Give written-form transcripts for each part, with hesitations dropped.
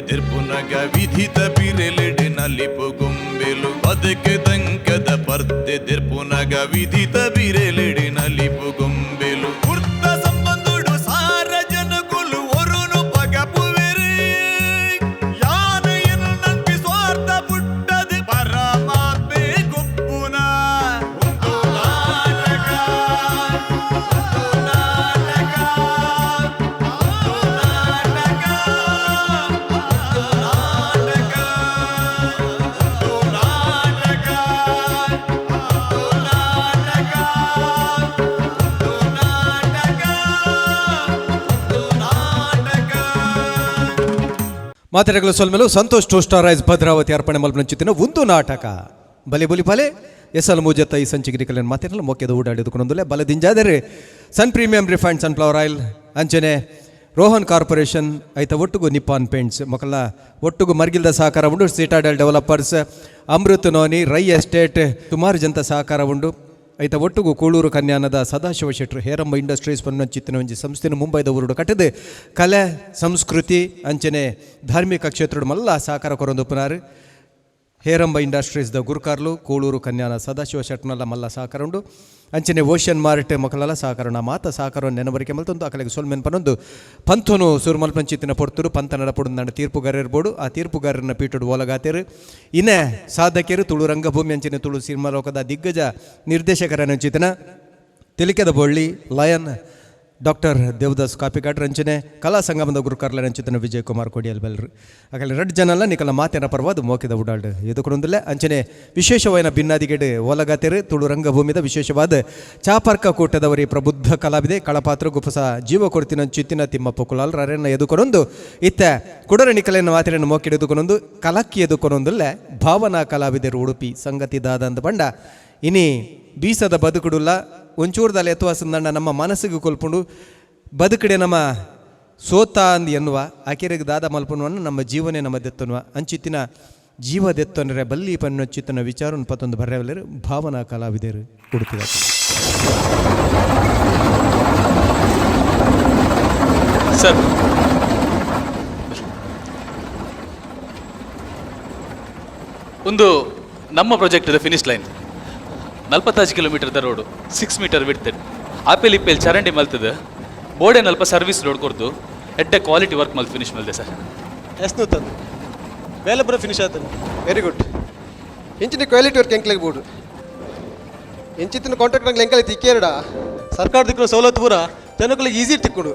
ತಿರ್ಪುನಗ ವಿಧಿತ ಬಿರೆಲೆಡೆ ನಲಿಪು ಗೊಂಬೆಲು ಬದುಕೆ ದಂಕದ ಪರ್ದೆ ತಿರ್ಪುನಗ ವಿಧಿತ ಬಿರೆಲೆಡೆ ನಲಿಪು ಗೊಂಬೆಲು ವೃತ್ತ ಸಂಬಂಧುಡು ಸಾರ ಜನಗುಲು ಒರುನು ಪಗಪುವೆರೆ ಯಾನ ಏನು ನಂಬಿ ಸ್ವಾರ್ಥ ಪುಟ್ಟದು ಪರಮಾತ್ಮೆ ಗೊಪ್ಪುನ ಮಾತೆರೆಗಳ ಸೊಲ್ಮೆಲು Santosh two star rice Bhadravati ಅರ್ಪಣೆ ಮಲ್ಪನಂಚಿತ್ತಿನ ಒಂದು ನಾಟಕ ಬಲೆ ಬುಲಿ ಫಲೆ ಎಸಲ್ ಮೂಜತ್ತ ಈ ಸಂಚಿಗಿರಿ ಕಲ್ಯಾಣ ಮಾತಿರಲ್ಲ ಮೊಕ್ಕೆದ ಓಡಾಡಿದುಕೊಂಡೊಂದುಲೆ ಬಲದಿಂಜಾದರೆ ಸನ್ ಪ್ರೀಮಿಯಂ ರಿಫೈಂಡ್ ಸನ್ಫ್ಲವರ್ ಆಯಿಲ್ ಅಂಚನೆ ರೋಹನ್ ಕಾರ್ಪೊರೇಷನ್ ಐತ ಒಟ್ಟುಗು ನಿಪ್ಪಾನ್ ಪೇಂಟ್ಸ್ ಮೊಕಲ ಒಟ್ಟುಗು ಮರ್ಗಿಲ್ದ ಸಹಕಾರ ಉಂಡು citadel developers Amrit noni Rai estate ಸುಮಾರು ಜನತ ಸಹಕಾರ ಉಂಡು ಐತ ಒಟ್ಟುಗು ಕೂಳೂರು ಕನ್ಯಾನದ ಸದಾಶಿವ ಶೆಟ್ರು ಹೇರಂಬ ಇಂಡಸ್ಟ್ರೀಸ್ ಪನ್ನಂಚಿತ್ತಿನ ಒಂಜಿ ಸಂಸ್ಥೆನ ಮುಂಬೈದ ಊರುಡು ಕಟ್ಟದು ಕಲೆ ಸಂಸ್ಕೃತಿ ಅಂಚನೆ ಧಾರ್ಮಿಕ ಕ್ಷೇತ್ರಡು ಮಲ್ಲ ಸಹಕಾರ ಕೊರೊಂದುಪ್ಪುನಾರು ಹೇರಂಬ ಇಂಡಸ್ಟ್ರೀಸ್ದ ಗುರುಕಾರ್ಲು ಕೂಳೂರು ಕನ್ಯಾನ ಸದಾಶಿವ ಶೆಟ್ನಲ್ಲ ಮಲ್ಲ ಸಹಕಾರ ಉಂಡು ಅಂಚನೆ ಓಷನ್ ಮಾರ್ಟ್ ಮಕ್ಕಳೆಲ್ಲ ಸಹಕಾರ ಮಾತ ಸಹಕಾರ ನೆನವರಿಕೆ ಮಲ್ತೊಂದು ಅಕಲೆಗೆ ಸೊಲ್ಮೆನ್ ಪನ್ನೊಂದು ಪಂಥನು ಸೂರು ಮಲ್ಪಂಚಿತ್ತಿನ ಪೊರ್ತರು ಪಂಥ ನಡಪುಡು ನಂಡು ತೀರ್ಪುಗಾರ ಇರ್ಬೋದು ಆ ತೀರ್ಪುಗಾರನ ಪೀಠಡು ಓಲಗಾತೇರು ಇನ್ನೇ ಸಾಧಕರು ತುಳು ರಂಗಭೂಮಿ ಅಂಚಿನ ತುಳು ಸಿನಿಮಾ ಲೋಕದ ದಿಗ್ಗಜ ನಿರ್ದೇಶಕರನ್ನ ಅಂಚಿತನ ತಿಲಿಕೆದ ಬೊಳ್ಳಿ ಲಯನ್ ಡಾಕ್ಟರ್ ದೇವದಾಸ್ ಕಾಪಿಕಾಟ್ ರಂಚನೆ ಕಲಾ ಸಂಗಮದ ಗುರುಕಾರ್ಲ ರಂಚಿತನ ವಿಜಯ್ ಕುಮಾರ್ ಕೋಡಿಯಲ್ ಬೆಲ್ರು ಆಗಲೇ ರೆಡ್ ಜನಲ್ಲ ನಿಕಲ ಮಾತೇನ ಪರವಾದ ಮೋಕಿದ ಉಡಾಲ್ಡ್ ಎದುಕೊಂಡೊಂದಿಲ್ಲ ಅಂಚನೆ ವಿಶೇಷವಾದ ಭಿನ್ನಾದಿಗೆಡೆ ಓಲಗಾತೆರು ತುಳು ರಂಗಭೂಮಿದ ವಿಶೇಷವಾದ ಚಾಪರ್ಕ ಕೂಟದವರಿ ಪ್ರಬುದ್ಧ ಕಲಾವಿದೆ ಕಳಪಾತ್ರ ಗುಫಸ ಜೀವ ಕೊಡ್ತಿನ ಚಿತ್ತಿನ ತಿಮ್ಮಪ್ಪ ಕುಲಾಲ್ ರರೆನ್ನ ಎದುಕೊಂಡೊಂದು ಇತ್ತ ಕುಡರ ನಿಕಲೆನ ಮಾತಿನ ಮೋಕಿಡ ಎದುಕೊಂಡೊಂದು ಕಲಕ್ಕಿ ಎದುಕೊಂಡೊಂದಿಲ್ಲ ಭಾವನಾ ಕಲಾವಿದರು ಉಡುಪಿ ಸಂಗತಿ ದಾದ ಅಂತ ಬಂಡ ಇನಿ ಬೀಸದ ಬದುಕುಡುಲ್ಲ ಒಂಚೂರ್ದಲ್ಲಿ ಎತ್ತುವಾಸಂದಂಡ ನಮ್ಮ ಮನಸ್ಸಿಗೆ ಕೊಲ್ಪುಂಡು ಬದುಕಡೆ ನಮ್ಮ ಸೋತ ಅಂದು ಎನ್ನುವ ಆಕೆರೆಗೆ ದಾದ ಮಲ್ಪುನವನ್ನು ನಮ್ಮ ಜೀವನೇ ನಮ್ಮ ದೆತ್ತನ್ನುವ ಅಂಚಿತ್ತಿನ ಜೀವ ದೆತ್ತಂದ್ರೆ ಬಲ್ಲಿ ಪನ್ನೊಚ್ಚಿತ್ತನ ವಿಚಾರ ಪತ್ತೊಂದು ಬರ್ರೆವಲ್ಲರು ಭಾವನಾ ಕಲಾವಿದರು ಕೊಡ್ತಿದ್ದಾರೆ ಸರ್. ಒಂದು ನಮ್ಮ ಪ್ರಾಜೆಕ್ಟ್ ಫಿನಿಶ್ ಲೈನ್ 45 ಕಿಲೋಮೀಟರ್ದ ರೋಡು 6 ಮೀಟರ್ ಬಿಡ್ತೇನೆ ಆಪೇಲ್ ಇಪ್ಪೇಲ್ ಚರಂಡಿ ಮಲ್ತದೆ ಬೋರ್ಡೆ ನಲ್ಪ ಸರ್ವಿಸ್ ರೋಡ್ ಕೊಡ್ದು ಎಡ್ಡೆ ಕ್ವಾಲಿಟಿ ವರ್ಕ್ ಮಲ್ ಫಿನಿಶ್ ಮಲ್ದೆ ಸರ್. ಎಷ್ಟು ತಂದು ಬೇಲೆ ಬರೋ ಫಿನಿಶ್ ಆಯ್ತಾನೆ ವೆರಿ ಗುಡ್ ಇಂಚಿನ ಕ್ವಾಲಿಟಿ ವರ್ಕ್ ಎಂಕ್ಲೆಗೆ ಬೋರ್ಡು ಇಂಚಿತ್ತಿನ ಕಾಂಟ್ರಾಕ್ಟ್ ನಂಗೆ ಎಂಕಲೆ ತಿಕ್ಕೇರಡ ಸರ್ಕಾರ ದಿಕ್ಕಿನ ಸವಲತ್ತು ಪೂರ ಜನಗಳಿಗೆ ಈಸಿ ತಿಕ್ಕೊಡು.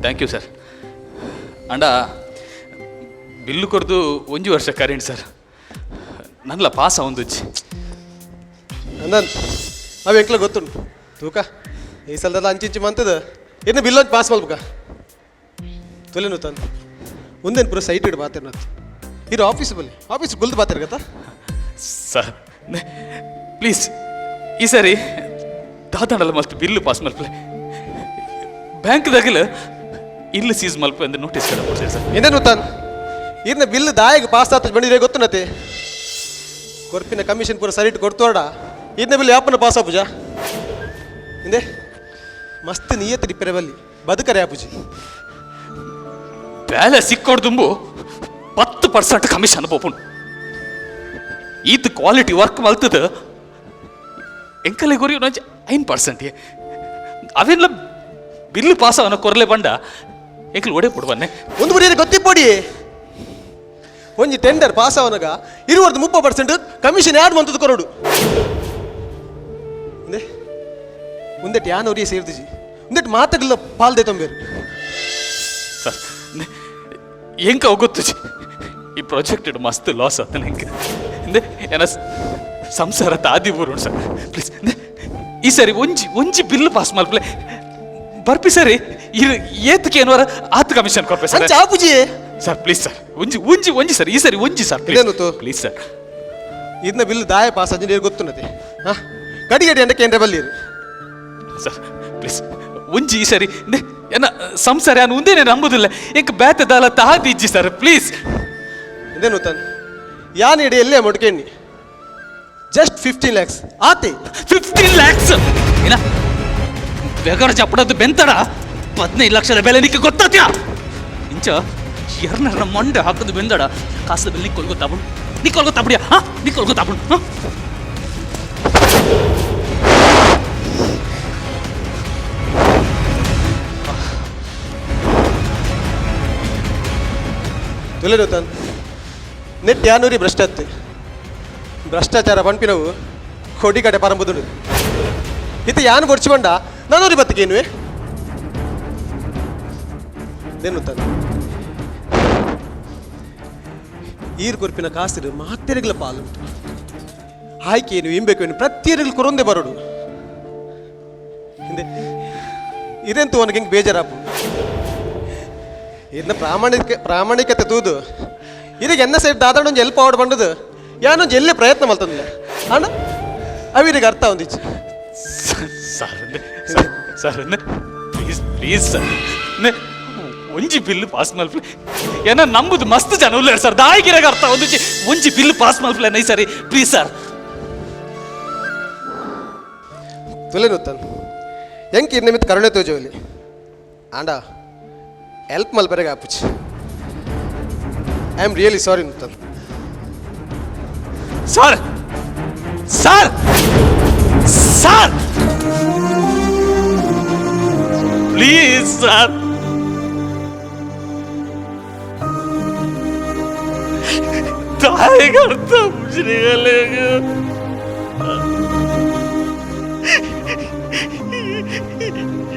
Thank you sir. ಅಂಡ ಬಿಲ್ಲು ಕೊಡ್ದು 1 ವರ್ಷ ಕರೆಂಟ್ ಸರ್ ನನ್ಲ ಪಾಸ ಒಂದುಜ್ಜಿ ಅಂದನ್ ಅವು ಎಂಕ್ಲ ಗೊತ್ತುಂಟು ತೂಕ ಈ ಸಲದಲ್ಲ ಅಂಚಿಂಚು ಮಂತದ ಇನ್ನು ಬಿಲ್ಲೊಂದು ಪಾಸ್ ಮಲ್ಬೇಕ ತೊಲೆನು ತಂದು ಮುಂದೇನು ಪೂರ ಸೈಟ್ ಇಡು ಬಾತೇರ್ ನತ್ತು ಇದು ಆಫೀಸ್ ಗುಲ್ದು ಬಾತೇರ್ ಗತ್ತ ಸರ್ ಪ್ಲೀಸ್ ಈ ಸರಿ ದಾದಾಡಲ್ಲ ಮಸ್ತ್ ಬಿಲ್ಲು ಪಾಸ್ ಮಲ್ಪಲೆ ಬ್ಯಾಂಕ್ದಾಗಲ ಇಲ್ಲಿ ಸೀಸ್ ಮಲ್ಪ ಅಂದ್ರೆ ನೋಟಿಸ್ ಕೊಡ್ತೀರಿ ಸರ್. ಏನೇನು ತಾನು ಇನ್ನು ಬಿಲ್ ದಾಯಿಗೆ ಪಾಸ್ ಆತ ಬಂದಿದೆ ಗೊತ್ತುನತೆ ಕೊರ್ಪಿನ ಕಮಿಷನ್ ಪೂರ ಸರಿ ಇಟ್ಟು ಕೊಡ್ತೋಡ ಇದನ್ನ ಬಿಲ್ ಯಾಪನ ಪಾಸ್ ಆಪುಜ ಹಿಂದೆ ಮಸ್ತ್ ನಿಯತ್ ರಿಪೇರೆ ಬಲ್ಲಿ ಬದುಕರೆ ಆಪುಜಿ ಬೇಲೆ ಸಿಕ್ಕೋಡ್ ತುಂಬು 10% ಕಮಿಷನ್ ಪೋಪುಂಡು ಈತ್ ಕ್ವಾಲಿಟಿ ವರ್ಕ್ ಮಲ್ತದ ಎಂಕಲೆ ಗುರಿ 9% ಅವೆಲ್ಲ ಬಿಲ್ಲು ಪಾಸ್ ಅವನ ಕೊರಲೆ ಬಂಡ ಎಂಕಲ್ ಒಡೆ ಕೊಡುವನ್ನೆ ಒಂದು ಬರೀ ಗೊತ್ತಿಪ್ಪೋಡಿ ಒಂಜಿ ಟೆಂಡರ್ ಪಾಸ್ ಅವನಾಗ 20-30% ಕಮಿಷನ್ ಯಾರು ಮಂತದ್ದು ಕೊರಡು ಮುಂದೆಟ್ಟು ಯಾನವ್ರಿಗೆ ಸೇರ್ದಿಜಿ ಮುಂದೆಟ್ಟು ಮಾತುಗಳ ಪಾಲ್ದೆ ತೊಂಬೇರು ಸರ್ ಎಂಕ ಗೊತ್ತುಜಿ ಈ ಪ್ರಾಜೆಕ್ಟ್ ಮಸ್ತ್ ಲಾಸ್ ಆತ ನಂಗೆ ಹಿಂದೆ ಏನ ಸಂಸಾರ ತಾದಿ ಬರೋಣ ಸರ್ ಪ್ಲೀಸ್ ಈ ಸರಿ ಒಂಜಿ ಬಿಲ್ ಪಾಸ್ ಮಲ್ಪಲೆ ಬರ್ಪಿ ಸರಿ ಏತಕ್ಕೆ ಏನೋರ ಆತ್ ಕಮಿಷನ್ ಕೊಡ್ಬೇಕು ಸರ್ ಚಾಪುಜಿ ಸರ್ ಪ್ಲೀಸ್ ಸರ್ ಒಂಜಿ ಸರ್ ಈ ಸರಿ ಒಂಜಿ ಸರ್ ಪ್ಲೀಸ್ ಸರ್ ಇದನ್ನ ಬಿಲ್ ದಾಯ ಪಾಸ್ ಅಜ್ಜಿ ಗೊತ್ತುನತೆ ಹಾಂ ಗಡಿ ಎಂಡ ಕೇಂದ್ರ ಬಲ್ಲಿರು ಸರ್ ಪ್ಲೀಸ್ ಒಂಜಿ ಈ ಸರಿ ಏನ ಸಂಸಾರ ನಾನು ಒಂದೇನೆ ನಂಬುದಿಲ್ಲ ಎಂಕ ಬೇತದಾಲ ತಾದಿಜ್ಜಿ ಸರ್ ಪ್ಲೀಸ್ ಇದೇನು ತಾನು ಯಾನ್ ಇಡಿ ಎಲ್ಲೇ ಮುಡ್ಕೇಣಿ ಜಸ್ಟ್ 15 lakhs ಆತಿ 15 lakhs ಏನ ಬೆಗರ ಚಪ್ಪಡದ್ದು ಬೆಂತಡ 15 ಲಕ್ಷದ ಬೆಲೆ ನಿಕ್ಕೆ ಗೊತ್ತಾತ್ಯಾ ಇಂಚ ಎರ್ನ ಮಂಡೆ ಹಾಕದು ಬೆಂದಡ ಕಾಸದ ಬೆಲೆ ನಿಕ್ಕೊಳ್ಗೊತ್ತಾಬಿಡಿಯಾ ನಿಕ್ಕೊಳ್ಗೊತ್ತಾಬಿಡು ತುಲೆನು ತಾನು ನೆಟ್ ಯಾನೂರಿ ಭ್ರಷ್ಟಾಚಾರ ಪಂಪಿನವು ಕೊಡಿ ಕಡೆ ಪರಂಬುದು ಇತ್ತು ಯಾನು ಬೊಡ್ಚಿಕೊಂಡ ನಾನೂರಿ ಬತ್ತಿಗೇನುವೆ ದೇನು ತಾನು ಈರು ಕೊರ್ಪಿನ ಕಾಸಿರು ಮಾತೆರೆಗಳ ಪಾಲುಂಟು ಆಯ್ಕೆ ಏನು ಇಂಬೇಕು ಪ್ರತಿಯೊರಿಗಳು ಕೊರೊಂದೆ ಬರೋಡು ಹಿಂದೆ ಇದೆಂತೂ ಅವನಿಗೆ ಹೆಂಗೆ ಬೇಜಾರಾಪು ಇದನ್ನ ಪ್ರಾಮಾಣಿಕತೆ ತೂದು ಇದಕ್ಕೆ ಎನ್ನ ಸೈಡ್ ದಾದಾಡ ಒಂದು ಎಲ್ಪ್ ಆವಡ್ ಬಂಡದು ಯಾನೊಂದು ಎಲ್ಲೇ ಪ್ರಯತ್ನ ಮಾಡ್ತಂದಿಲ್ಲ ಅಣ್ಣ ಅವಿರಿಗೆ ಅರ್ಥ ಒಂದಿಚ್ಚು ಪ್ಲೀಸ್ ಸರ್ ಒಂಜಿ ಬಿಲ್ ಪಾಸ್ ಮಲ್ಪ್ಲೆ ಏನ ನಂಬುದು ಮಸ್ತ್ ಜನ ಉಲ್ಲ ಸರ್ ದಾಯಿಗಿರಾಗ ಅರ್ಥ ಒಂಜಿ ಬಿಲ್ ಪಾಸ್ ಮಲ್ಪ್ಲೆ ನೈ ಸರಿ ಪ್ಲೀಸ್ ಸರ್ ತುಲೆನು ತಾನು ಹೆಂಗೆ ನಿಮಿತ್ತ ಕರುಣೆ ತೋಜೋಲಿ ಆಂಡ ಹೆಲ್ಪ್ ಮಲ್ಪರೆಗೆ ಆಪುಚ್ಚಿ I am really sorry Nutan sir sir sir please sir ತಾಯಿಗರ್ಥ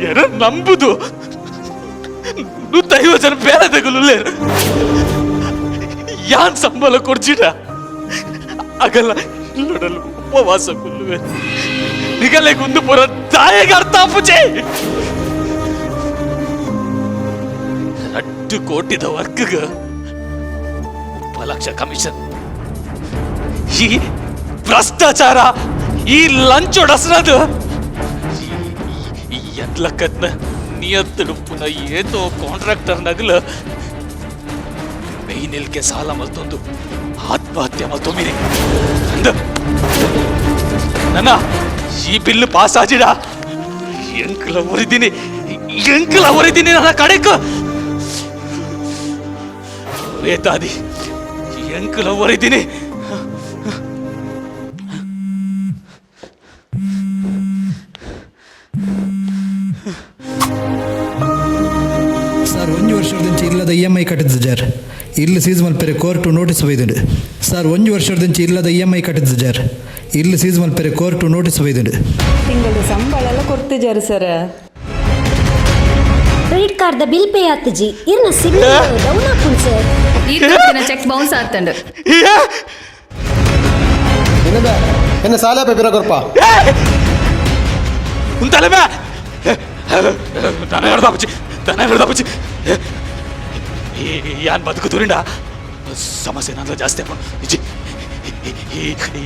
ಎರ ನಂಬುದು నువ్వు దైవజన పేర తెగులు లేరు యాన్ సంబల కొర్చిడ అగల ఇల్లడలు ఉపవాಸ కొల్లువే నిగలే గుందు పొర దాయగర్ తాపుచే 2 ಕೋಟಿದ ವರ್ಕ್ಗ 3 ಲಕ್ಷ ಕಮಿಷನ್ ಈ ಭ್ರಷ್ಟಾಚಾರ ಈ ಲಂಚ್ ಒಡಸ್ನದು ಎದ್ಲಕ್ಕದ್ನ ನಿಯತ್ತುಡುಪ್ಪುನ ಏತೋ ಕಾಂಟ್ರಾಕ್ಟರ್ ನಗಲ ಮೇಯ್ನಿಲ್ಕೆ ಸಾಲ ಮಲ್ತೊಂದು ಆತ್ಮಹತ್ಯೆ ಮಲ್ತೊಮ್ಮಿರಿ ನನ್ನ ಈ ಬಿಲ್ ಪಾಸ್ ಆಜಿಡ ಎಂಕಲ ಒರಿದಿನಿ ನನ್ನ ಕಡೆಕ ವೇತಾದಿ ಎಂಕಲ ಒರಿದಿನಿ ಸರ್ 1 ವರ್ಷದಿಂದ ಇಲ್ಲದ EMI ಕಟ್ಟಿದ್ದು ಸರ್ ಇಲ್ಲಿ ಸೀಸ್ ಮಲ್ಪೆರೆ ಕೋರ್ಟು ನೋಟಿಸ್ ಒಯ್ದುಂಡು ಸರ್ 1 ವರ್ಷದಿಂದ ಇಲ್ಲದ EMI ಕಟ್ಟಿದ್ದು ಸರ್ ಇಲ್ಲಿ ಸೀಸ್ ಮಲ್ಪೆರೆ ಕೋರ್ಟು ನೋಟಿಸ್ ಒಯ್ದುಂಡು ತಿಂಗಳು ಸಂಬಳ ಎಲ್ಲ ಕೊಡ್ತಿದ್ದಾರೆ sir credit card bill pay ಆತಜಿ ಇರ್ನ ಸಿಬಿಲ್ ಡೌನ್ ಆಪುಂಡು ಸರ್ ಈ ಕಂತಿನ ಚೆಕ್ ಬೌನ್ಸ್ ಆಗ್ತಂಡು ಎನ್ನ ಸಾಲ ಪೇಪರ ಕೊರ್ಪ ಉಂತಲಮೆ ದನ ಹಿಡ್ದಾಪುಚ್ಚಿ ಯಾನ್ ಬದುಕು ತುರಿಂಡ ಸಮಸ್ಯೆ ನಂದ ಜಾಸ್ತಿ ಅಪ್ಪ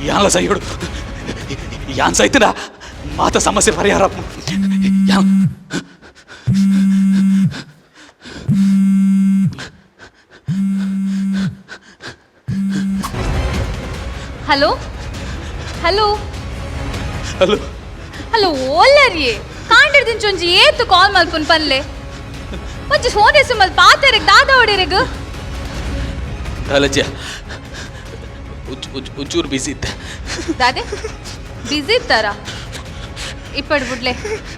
ಯಾನ್ಲ ಸೈ ಹಿಡು ಯಾನ್ ಸೈತನ ಮಾತ ಸಮಸ್ಯೆ ಪರಿಹಾರ ಹಲೋ ಹಲೋ ಹಲೋ ಹಲೋ ಓಲ್ಲರಿ ಕಾಂಡಿರ್ದಿನ ಚೊಂಜಿ ಏತು ಕಾಲ್ ಮಲ್ಪುನ್ ಪಲ್ಲೆ ಒಂಚ ಫೋನ್ ಹೆಸರು ಮಲ್ ಪಾತೆರೆಗ್ ದಾದ ಹೊಡಿರೆಗ್ ಕಾಲಜ್ಜ ಒಂಚೂರು ಬಿಸಿ ಇದ್ದೆ ದಾದೆ ಬಿಸಿ ಇತ್ತಾರ ಇಪ್ಪಡ್ ಬಿಡ್ಲೆ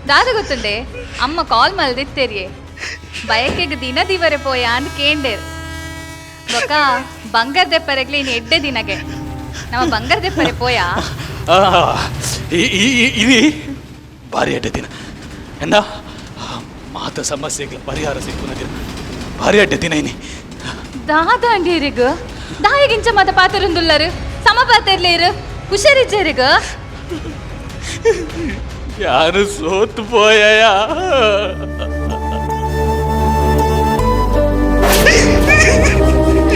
ದಾದ ಗೊತ್ತುಂಡೆ ಅಮ್ಮ ಕಾಲ್ ಮಲ್ದಿತ್ತೇರಿಯೇ ಬಯಕೆಗೆ ದಿನ ದಿವರೆ ಪೋಯ ಅಂದ್ ಕೇಂಡೇರ್ ಬೊಕ ಬಂಗಾರ ದೆಪ್ಪರೆಗ್ಲಿ ಇನ್ನು ಎಡ್ಡೆ ದಿನಗೆ ನಮ್ಮ ಬಂಗಾರ ದೆಪ್ಪರೆ ಪೋಯ ఇది భారీ అడ్డ దిన ఎందా మాత సమస్యకి పరిహార సిక్కున దిన భారీ అడ్డ దిన ఇది ದಾದ ಅಂಡೇರಿಗ ದಾಯಿಗಿಂಚ ಮತ ಪಾತರುಂದುಲ್ಲರು ಸಮ ಪಾತೆರ್ಲೇರು ಹುಷಾರಿಜ್ಜೇರಿಗ ಯಾರು ಸೋತು పోయాయా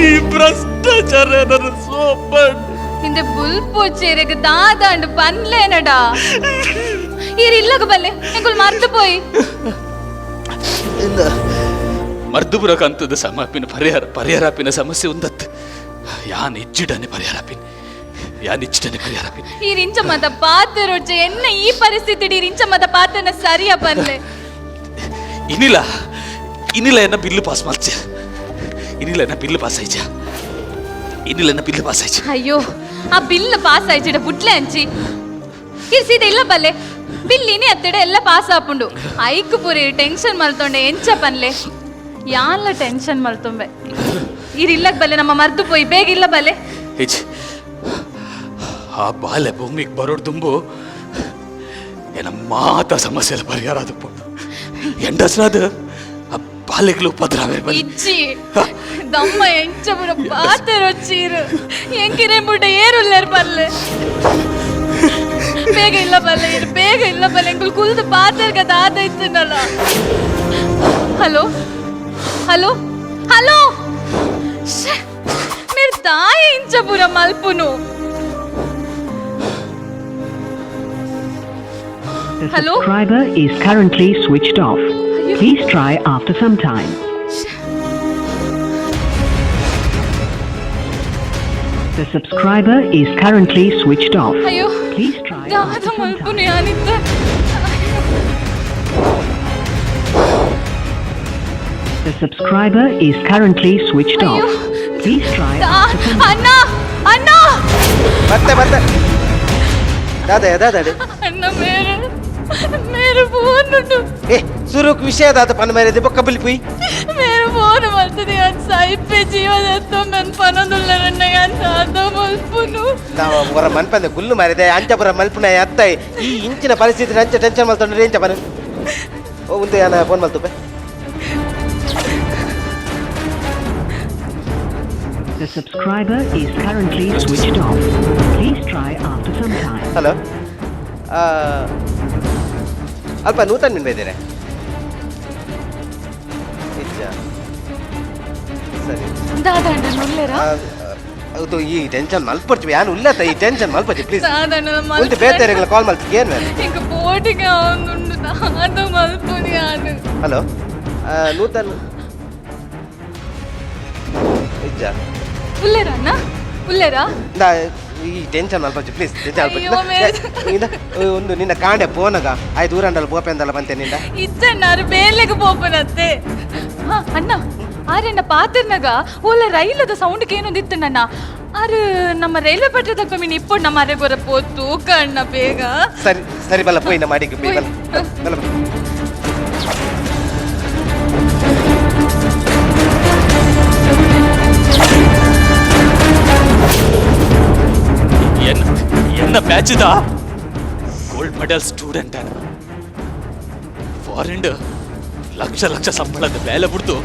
ಈ ಭ್ರಷ್ಟಾಚಾರ ನನ್ನ ಸೋಪಡ್ இந்த புல் பூச்சேருக்கு தாதாண்டு பண்ணலேனடா இல்லக பல்ಲೆ ಎಂಗುಲ್ ಮರ್ತು போய் ಮರ್ದುಬುರಕ ಅಂತದ ಸಮಾಪಿನ ಪರಿಹಾರಪಿನ ಸಮಸ್ಯೆ ಉಂದತ್ ಯಾನ್ ಇಚ್ಚಿಡನೆ ಪರಿಹಾರಪಿನ ಈ ರಿಂಚ ಮತ ಪಾತ ರೋಚ ಎನ್ನ ಈ ಪರಿಸ್ಥಿತಿ ರಿಂಚ ಮತ ಪಾತನ ಸರಿಯ ಬನ್ಲೆ ಇನಿಲ ಎನ್ನ ಬಿಲ್ಲು ಪಾಸ್ ಮಾಡ್ಚೆ ಇನ್ನಿಲ್ಲ ಬಿಲ್ ಪಾಸ್ ಆಯ್ಚ ಇನ್ನಿಲ್ಲ ಬಿಲ್ ಪಾಸ್ ಆಯ್ಚ ಅಯ್ಯೋ ಆ ಬಿಲ್ ಪಾಸ್ ಆಯ್ಚಿಡ ಬುಟ್ಲೆ ಅಂಚಿ ಇರ್ಸಿದ ಇಲ್ಲ ಬಲ್ಲೆ ಬಿಲ್ಲಿನಿ ಅತ್ತಡೆ ಎಲ್ಲ ಪಾಸ್ ಆಪುಂಡು ಐಕು ಪೂರಿ ಟೆನ್ಷನ್ ಮಲ್ತೊಂಡೆ ಎಂಚ ಪನ್ಲೆ ಯಾನ್ಲ ಟೆನ್ಷನ್ ಮಲ್ತೊಂಬೆ ಇರಿಲ್ಲಕ್ ಬಲ್ಲೆ ನಮ್ಮ ಮರ್ತು ಪೋಯಿ ಬೇಗ ಇಲ್ಲ ಬಲ್ಲೆ ಹೆಚ್ಚು ಆ ಬಾಲ್ಯ ಭೂಮಿಗೆ ಬರೋಡು ತುಂಬು ಏನ ಮಾತ ಸಮಸ್ಯೆల ಪರಿಹಾರ ಅದು ಎಂಡಸ್ರಾದ ಆ ಬಾಲ್ಯಗಳು ಉಪದ್ರವೇ ಬಲ್ಲಿ ಇಚ್ಚಿ ದಮ್ಮ ಎಂಚ ಪುರ ಪಾತೆರೊಚ್ಚೀರು ಎಂಕಿರೆ ಮುಡ್ಡ ಏರುಲ್ಲೇರ್ ಬಲ್ಲೆ ಬೇಗ ಇಲ್ಲ ಬಲ್ಲೆ ಇರು ಬೇಗ ಇಲ್ಲ ಬಲ್ಲೆ ಎಂಕುಲ್ ಕುಲ್ದು ಪಾತೆರ್ಗ ದಾದ ಇತ್ತನಲ್ಲ ಹಲೋ ಹಲೋ ಹಲೋ ಮೇರ್ ತಾಯಿ ಇಂಚ ಪುರ ಮಲ್ಪುನು The Hello? subscriber is currently switched off. Please try after some time. The subscriber is currently switched off. ಅಯ್ಯೋ Please try ದಾದ after some ಮಲ್ಪುನು time. ಯಾನಿತ್ತ The subscriber is currently switched ಅಯ್ಯೋ off. Please try after some time. ಅಣ್ಣ ಅಣ್ಣ ಬರ್ತೆ ದಾದ ದಾದಾಡಿ ಅಣ್ಣ ಮೇರೆ phone ಉಂಟು ಏ ಸುರುಕ್ ವಿಷಯ ದಾದ ಪನ್ನ ಮೇರೆ ಬೊಕ್ಕ ಬಿಲ್ ಪುಯ್ मेरे फोन मल्तदी आज साइड पे जीवन तो मन पनदुल्ला रन्ने ಅಂತ ಅದು ಮಲ್ಪುನು ನಾವು ಹೊರ ಮನ್ಪಂದೆ ಗುಲ್ಲು ಮಾರಿದೆ ಅಂಚಪುರ ಮಲ್ಪುನ ಅತ್ತೈ ಈ ಇಂಚಿನ ಪರಿಸ್ಥಿತಿ ಅಂಚ ಟೆನ್ಷನ್ ಮಲ್ತೊಂಡ್ರೆ ಎಂಚ ಬನ ಓ ಉಂಟು ಯಾನ phone ಮಲ್ತುಪೆ The subscriber is currently switched off. Please try after some time. Hello ಅಲ್ಪ ನೂತನ್ ಮೀನು ಬೈದಿರೆ ನಿಜ ಸರಿ ದಾದಂಡ ನುಲ್ಲೆರಾ ಅದು ಈ ಟೆನ್ಷನ್ ಮಲ್ಪಡ್ತೀವಿ ಯಾನು ಉಲ್ಲತ್ತ ಈ ಟೆನ್ಷನ್ ಮಲ್ಪಡ್ತಿ ಪ್ಲೀಸ್ ದಾದಂಡ ಒಂದು ಬೇರೆ ಕಾಲ್ ಮಾಡ್ತೀವಿ ಏನು ಮೇಲೆ ಇಂಕ ಪೋಟಿಗೆ ಅವನುಂಡು ದಾದ ಮಲ್ಪುನಿ ಯಾನು ಹಲೋ ನೂತನ್ ನಿಜ ಉಲ್ಲೆರಾ ಅಣ್ಣ ಉಲ್ಲೆರಾ ಈ ಟೆನ್ಷನ್ ಮಲ್ಪಡ್ತಿ ಪ್ಲೀಸ್ ಅಯ್ಯೋ, ಟೆನ್ಷನ್ ಒಂದು ನಿನ್ನ ಕಾಂಡೆ ಪೋನಗ ಆಯ್ತು ಊರಂಡಲ್ಲ ಪೋಪೆಂದಲ್ಲ ಬಂತೆ ನಿಂದ ಇಚ್ಚಣ್ಣಾರು ಬೇಲೆಗೆ ಪೋಪನತ್ತೆ ಅಣ್ಣ ಆರೆಣ್ಣ ಪಾತಿರ್ನಾಗ ಓಲ ರೈಲದ ಸೌಂಡ್ಗೆ ಏನೊಂದಿತ್ತು ನನ್ನ ಆರು ನಮ್ಮ ರೈಲ್ವೆ ಪಟ್ಟದಪ್ಪ ಮೀನು ಇಪ್ಪು ನಮ್ಮ ಅರೆ ಬರ ಪೋತು ಕಣ್ಣ ಬೇಗ ಸರಿ ಸರಿ ಬಲ್ಲ ಪೋಯಿನ ಮಾಡಿ ಬಲ್ಲ ಬಲ್ಲ என்ன பேட்ச் தான் ಗೋಲ್ಡ್ ಮೆಡಲ್ ಸ್ಟೂಡೆಂಟ್ ಅನ್ನ ಫಾರಿನ್ ಲಕ್ಷ ಲಕ್ಷ ಸಂಬಳದ ಬೇಲೆ ಬಿಡ್ತು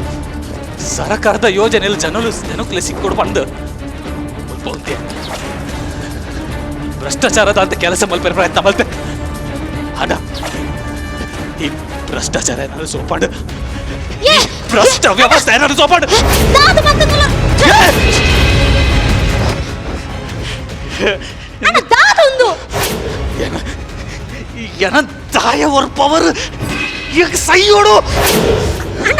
ಸರಕಾರದ ಯೋಜನೆಯಲ್ಲಿ ಜನಕ್ಕಲೆ ಸಿಕ್ಕೊಡು ಬಂದು ಮುಲ್ಪಂತೆ ಭ್ರಷ್ಟಾಚಾರದ ಅಂತ ಕೆಲಸ ಮಲ್ಪೆ ಪ್ರಯತ್ನ ಮಲ್ಪೆ ಅಣ್ಣ ಈ ಭ್ರಷ್ಟಾಚಾರ ಏನಾದ್ರು ಸೋಪಾಡು ಭ್ರಷ್ಟ ವ್ಯವಸ್ಥೆ ಏನಾದ್ರು ಸೋಪಾಡು ಎನ ತಾಯ ಅವ್ರ ಪವರ್ ಈಗ ಸೈಯೋಡು ಅಣ್ಣ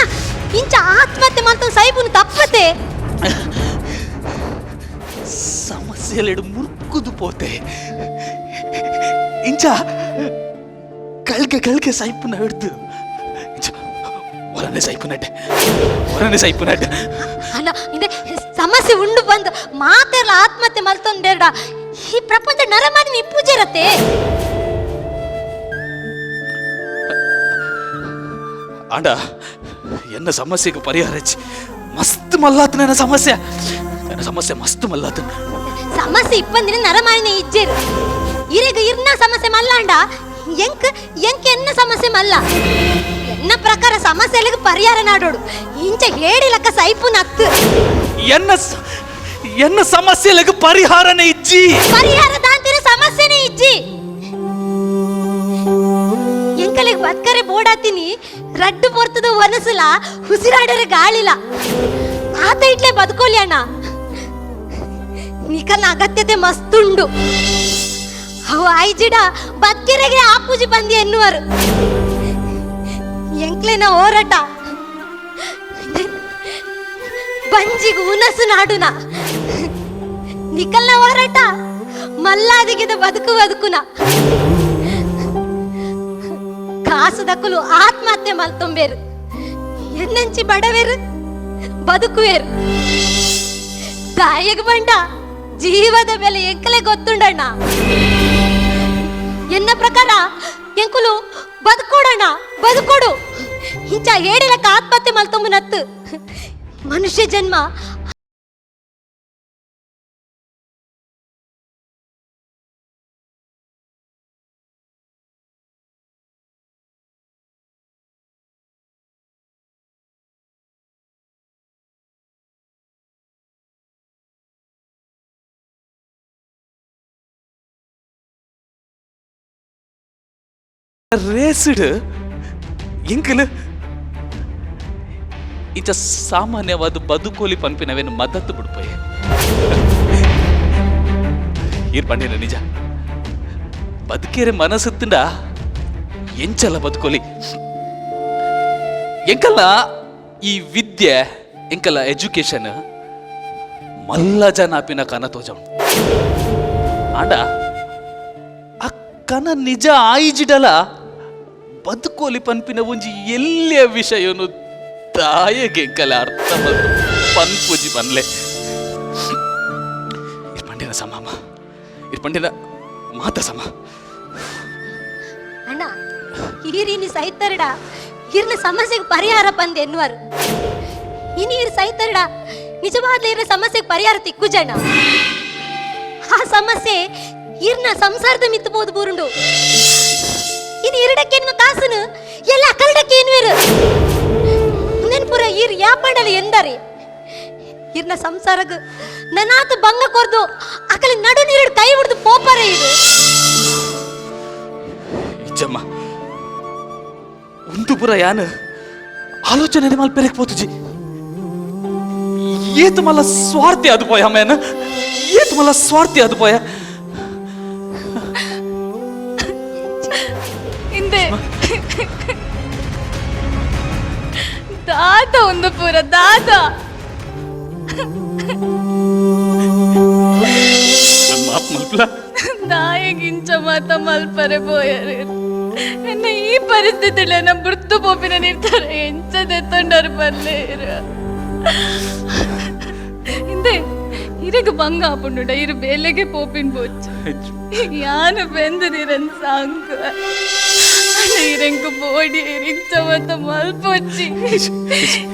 ಇಂಚ ಆತ್ಮಹತ್ಯೆ ಮಾಡ್ತಾ ಸೈಬುನು ತಪ್ಪತೆ ಸಮಸ್ಯೆಲೆಡು ಮುರ್ಕುದು ಪೋತೆ ಇಂಚ ಕಳ್ಗೆ ಸೈಪುನ ಹಿಡ್ದು ಹೊರನೆ ಸೈಪುನಡ್ಡೆ ಅಣ್ಣ ಇದೆ ಸಮಸ್ಯೆ ಉಂಡು ಬಂದು ಮಾತೆಲ್ಲ ಆತ್ಮಹತ್ಯೆ ಮಲ್ತೊಂದೇಡ ಈ ಪ್ರಪಂಚ ನರಮಾರಿ ನಿಪ್ಪುಜಿರತ್ತೆ ಆಂಡ ಎನ್ನ ಸಮಸ್ಯೆಗೆ ಪರಿಹಾರ ಹೆಚ್ಚಿ ಮಸ್ತ್ ಮಲ್ಲಾತ ನನ್ನ ಸಮಸ್ಯೆ ಮಸ್ತ್ ಮಲ್ಲಾತ ಸಮಸ್ಯೆ ಇಪ್ಪಂದಿನ ನರಮಾರಿನ ಇಜ್ಜೇರು ಇರೆಗ ಇರ್ನ ಸಮಸ್ಯೆ ಮಲ್ಲಾಂಡ ಎಂಕ್ ಎನ್ನ ಸಮಸ್ಯೆ ಮಲ್ಲ ಎನ್ನ ಪ್ರಕಾರ ಸಮಸ್ಯೆಗಳಿಗೆ ಪರಿಹಾರ ನಾಡೋಡು ಇಂಚ ಹೇಳಿಲಕ್ಕ ಸೈಪುನ ಹತ್ತು ಎನ್ನ ಸಮಸ್ಯೆಗಳಿಗೆ ಪರಿಹಾರನೇ ಇಜ್ಜಿ ಪರಿಹಾರ ದಾಂತಿನ ಸಮಸ್ಯೆನೇ ಇಜ್ಜಿ ಎಂಕಲಿಗೆ ಬದ್ಕರೆ ಬೋಡಾತೀನಿ ರಡ್ಡು ಬರ್ತದ ಒನಸಲ ಉಸಿರಾಡರೆ ಗಾಳಿಲ ಆತ ಇಟ್ಲೆ ಬದುಕೋಲಿ ಅಣ್ಣ ನಿಕಲ್ನ ಅಗತ್ಯತೆ ಮಸ್ತುಂಡು ಅವು ಐಜಿಡ ಬದ್ಕೆರೆಗೆ ಆಪೂಜಿ ಬಂದಿ ಎನ್ನುವರು ಎಂಕ್ಲೆನ ಹೋರಾಟ ಬಂಜಿಗೆ ಉನಸು ನಾಡುನ ನಿಕಲ್ನ ಹೋರಾಟ ಮಲ್ಲಾದಿಗಿದ ಬದುಕುನ ಕಾಸು ದಕ್ಕಲು ಆತ್ಮಹತ್ಯೆ ಮಲ್ತೊಂಬೇರು ಎನ್ನಂಚಿ ಬಡವೇರು ಬದುಕುವೇರು. ತಾಯಿಗೆ ಬಂಡ ಜೀವದ ಬೆಲೆ ಎಂಕಲೆ ಗೊತ್ತುಂಡಣ್ಣ. ಎನ್ನ ಪ್ರಕಾರ ಎಂಕುಲು ಬದುಕೋಡಣ್ಣ, ಬದುಕೋಡು. ಇಂಚ ಹೇಳಿಲಕ್ಕ ಆತ್ಮಹತ್ಯೆ ಮಲ್ತೊಂಬನತ್ತು ಮನುಷ್ಯ ಜನ್ಮ ರೇಸಿಡ್ ಎಂಕಲು ಇಂಚ ಸಾಮಾನ್ಯವಾದ ಬದುಕೋಲಿ ಪಂಪಿನವೇನು ಮದ್ದತ್ತು ಬಿಡ್ಪೋಯೆ ಇರ್ ಪಂಡಿನ ನಿಜ ಬದುಕೇರೆ ಮನಸ್ಸುತ್ತಿಂಡ ಎಂಚಲ್ಲ ಬದುಕೋಲಿ ಎಂಕಲ್ಲ ಈ ವಿದ್ಯೆ ಎಂಕಲ್ಲ ಎಜುಕೇಶನ್ ಮಲ್ಲ ಜನಾಪಿನ ಕನ ತೋಜಂ ಆಂಡ ಆ ಕನ ನಿಜ ಆಯಿಜಿಡಲ ಬದುಕೋಲಿ ಪನ್ಪಿನ ಒಂಜಿ ಎಲ್ಲಿಯ ವಿಷಯನು ತಾಯಿಗೆ ಕಲ ಅರ್ಥ ಪನ್ಪುಜಿ ಬನ್ಲೆ ಇರ್ಪಂಡಿನ ಸಮಾಮ ಇರ್ಪಂಡಿನ ಮಾತ ಸಮ ಅಣ್ಣ ಈರಿನಿ ಸಹಿತರಡ ಇರ್ನ ಸಮಸ್ಯೆಗೆ ಪರಿಹಾರ ಬಂದೆ ಎನ್ನುವರು ಇನಿ ಇರ್ ಸಹಿತರಡ ನಿಜವಾದ ಇರ ಸಮಸ್ಯೆಗೆ ಪರಿಹಾರ ತಿಕ್ಕುಜಣ್ಣ. ಆ ಸಮಸ್ಯೆ ಇರ್ನ ಸಂಸಾರದ ಮಿತ್ತಬಹುದು ಬೂರುಂಡು. ಇನ್ನು ಎರಡಕ್ಕೇನು ಕಾಸನು ಎಲ್ಲ ಕರಡಕ್ಕೇನು ಇರು ನೆನ್ಪುರ ಈರ್ ಯಾಪಂಡಲ ಎಂದರೆ ಇರ್ನ ಸಂಸಾರಗ ನನಾತು ಭಂಗ ಕೊರ್ದು ಅಕಲಿ ನಡು ನೀರು ಕೈ ಹಿಡಿದು ಪೋಪರೆ ಇದು ಇಜ್ಜಮ್ಮ ಒಂದು ಪುರ ಯಾನ ಆಲೋಚನೆ ಮಲ್ಪೆರಕ್ ಪೋತುಜಿ ಏತು ಮಲ್ಲ ಸ್ವಾರ್ಥಿ ಅದು ಪೋಯ ಮೇನ ಏತು ಮಲ್ಲ ಸ್ವಾರ್ಥಿ ಅದು ಪೋಯ ಹಿಂದೆ ದಾದ ಒಂದು ಪೂರ ದಾದ ಮಾಪ್ ಮಲ್ಪಲ ನಾಯಗಿಂಚ ಮಾತ ಮಲ್ಪರೆ ಪೋಯರೆ ಎನ್ನ ಈ ಪರಿಸ್ಥಿತಿಲಿ ನಮ್ಮ ಬೃತ್ತು ಪೋಪಿನ ನಿರ್ಧಾರ ಎಂಚದೆ ತೊಂಡರು ಬರ್ಲೇರ ಹಿಂದೆ ಇರಗ ಭಂಗ ಆಪುಂಡುಡ ಇರು ಬೇಲೆಗೆ ಪೋಪಿನ್ ಬೋಚ್ ಯಾನು ಬೆಂದದಿರನ್ ಸಾಂಕ ಇರಂಕು ಬೋಡಿ ಇರಿಂಚ ಮತ್ತ ಮಲ್ಪೊಚ್ಚಿ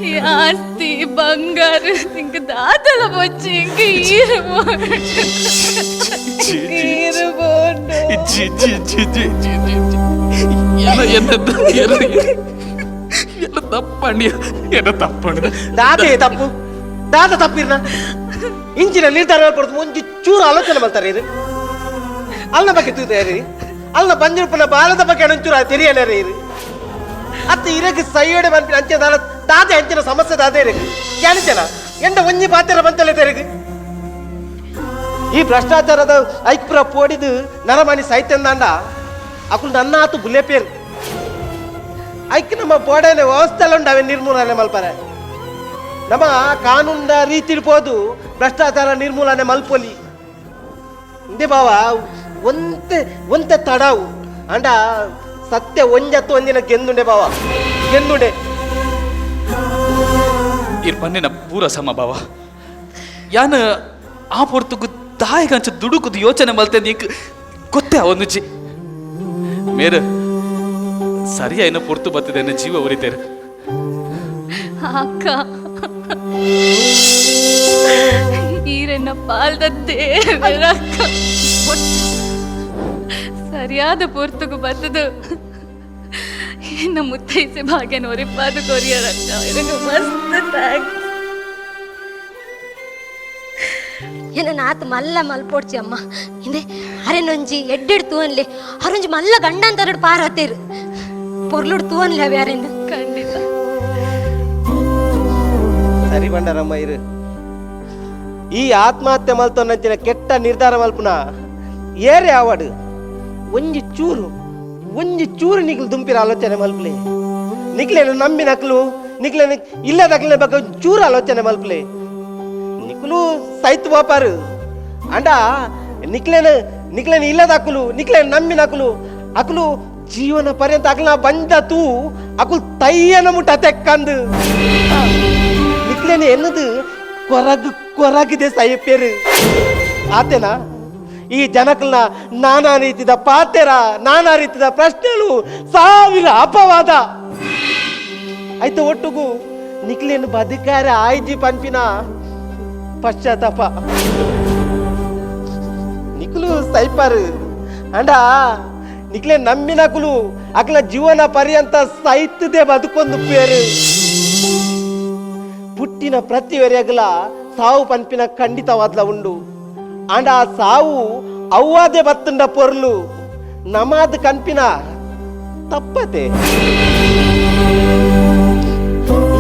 ಈ ಆಸ್ತಿ ಬಂಗಾರ ಇಂಕ ದಾತಲ ಬೊಚ್ಚಿ ಇಂಕ ಈರು ಬೋಂಡು ಎಲ್ಲ ತಪ್ಪಂಡಿ ಎಲ್ಲ ತಪ್ಪಂಡ ದಾದೆ ತಪ್ಪು ದಾದ ತಪ್ಪಿರ್ನ ಇಂಚಿನ ನಿರ್ಧಾರ ಕೊಡ್ತು ಮುಂಚೆ ಚೂರು ಆಲೋಚನೆ ಮಾಡ್ತಾರೆ ಇದು ಅಲ್ನ ಬಗ್ಗೆ ತೂರಿ ಅಲ್ನ ಬಂಜಿರುಪನ ಬಾಲದ ಬಗ್ಗೆ ಒಂಚೂರು ತೆರಿಯಲ್ಲ ಇರು ಅತ್ತ ಇರಕ್ಕೆ ಸೈಯಡೆ ಬಂದು ಅಂಚೆ ದಾದೆ ಅಂಚಿನ ಸಮಸ್ಯೆ ದಾದೆ ಇರಕ್ಕೆ ಕ್ಯಾನಿಚನ ಎಂಡ ಒಂಜಿ ಪಾತ್ರ ಬಂತಲ್ಲ ತೆರಗೆ ಈ ಭ್ರಷ್ಟಾಚಾರದ ಐಕ್ಪುರ ಪೋಡಿದು ನರಮಣಿ ಸೈತಂದಾಂಡ ಅಕ್ಕಳು ನನ್ನ ಆತು ಬುಲೆ ಪೇರು ಐಕ್ ನಮ್ಮ ಬೋಡನೆ ವ್ಯವಸ್ಥೆಲ್ಲ ಉಂಡವೆ ನಿರ್ಮೂಲನೆ ಮಲ್ಪರೆ ನಮ್ಮ ಕಾನೂನ ರೀತಿ ಇರ್ಬೋದು ಭ್ರಷ್ಟಾಚಾರ ನಿರ್ಮೂಲನೆ ಮಲ್ಪೊಲಿ ಇಂದೇ ಬಾವ ಒಂತೆ ತಡಾವು ಅಂಡ ಸತ್ಯ ಒಂಜತ್ತು ಒಂದಿನ ಗೆಂದುಂಡೆ ಬಾವ ಗೆಂದುಂಡೆ ಇರ್ ಪನ್ನಿನ ಪೂರ ಸಮ ಬಾವ ಯಾನ ಆ ಪೊರ್ತುಗು ತಾಯಿಗಂಚ ದುಡುಕುದು ಯೋಚನೆ ಮಲ್ತೆ ನೀಕ್ ಗೊತ್ತೇ ಅವನುಚಿ ಮೇರ ಸರಿಯಾಯಿನ ಪೊರ್ತು ಬತ್ತದೆ ನನ್ನ ಜೀವ ಉರಿತೇರು ಅಕ್ಕ ಈರನ್ನ ಪಾಲ್ದ ದೇವರ ಅಕ್ಕ ಸರಿಯಾದ ಪೊರ್ತುಗು ಬತ್ತದು ಇನ್ನು ಮುತ್ತೈಸೆ ಭಾಗ್ಯ ನೋರಿಪ್ಪಾದು ಕೊರಿಯರಕ್ಕ ಇರಂಗ ಮಸ್ತ್ ಥ್ಯಾಂಕ್ಸ್ ಏನ ನಾತ್ ಮಲ್ಲ ಮಲ್ಪೋಡ್ಚಿ ಅಮ್ಮ ಹಿಂದೆ ಅರೆನೊಂಜಿ ಎಡ್ಡೆಡ್ ತೂವನ್ಲೆ ಅರೊಂಜಿ ಮಲ್ಲ ಗಂಡಂತರಡು ಪಾರ ಹತ್ತೇರು ಪೊರ್ಲುಡ್ ತೂವನ್ಲೆ ಅವ ಯಾರೆಂದು ಖಂಡಿತ ಸರಿ ಬಂಡರಮ್ಮ ಇರು ಈ ಆತ್ಮಹತ್ಯೆ ಮಲ್ತೊನ್ನಂಚಿನ ಕೆಟ್ಟ ನಿರ್ಧಾರ ಮಲ್ಪುನ ಏರೆ ಆವಾಡು ಒಂಜಿ ಚೂರು ನಿಕ್ಲು ದುಂಪಿರ ಆಲೋಚನೆ ಮಲ್ಪಲೆ ನಿಕ್ಲೇನು ನಂಬಿ ನಕ್ಲು ನಿಕ್ಲೇನು ಇಲ್ಲದಕ್ಲೆ ಬಗ್ಗೆ ಚೂರು ಆಲೋಚನೆ ಮಲ್ಪಲೆ ನಿಕ್ಲು ಸೈತ್ ಬಾಪಾರು ಅಂಡ ನಿಕ್ಲೇನು ಇಲ್ಲದ ಅಕ್ಕಲು ನಿಕ್ಲೇನು ನಂಬಿ ನಕ್ಲು ಅಕ್ಲು ಜೀವನ ಪರ್ಯಂತ ಅಕ್ಲ ಬಂದ ತೂ ಅಕುಲ್ ತಯ್ಯನ ಮುಟ್ಟ ತೆಕ್ಕಂದು ನಿಕ್ಲ ನಿಕ್ಲೇನೆ ಎನ್ನದು ಕೊರಗಿದೆ ಸಾಯಿಪೇರು ಆತೇನಾ ಈ ಜನಕಲ್ನ ನಾನಾ ರೀತಿಯ ಪಾತೆರ ನಾನಾ ರೀತಿಯ ಪ್ರಶ್ನೆಗಳು ಸಾವಿರ ಅಪವಾದ ಆಯ್ತು ಒಟ್ಟುಗು ನಿಕ್ಲೇನು ಬದುಕಾರ ಆಯ್ಜಿ ಪಂಪಿನ ಪಶ್ಚಾತ್ತಾಪ ನಿಕ್ಲು ಸೈಪರ್ ಅಂಡ ನಿಕ್ಲೆ ನಮ್ಮಿನಕುಲು ಅಕ್ಲ ಜೀವನ ಪರ್ಯಂತ ಸೈತದೆ ಬದುಕೊಂದು ಪೇರು పుట్టిన ప్రతి వెరగల సావు పనిపిన ఖండితవాద్ల ఉండు అండ్ ఆ సావు అవ్వాదే బతుండ పొర్లు నమాజ్ కనిపిన తప్పతే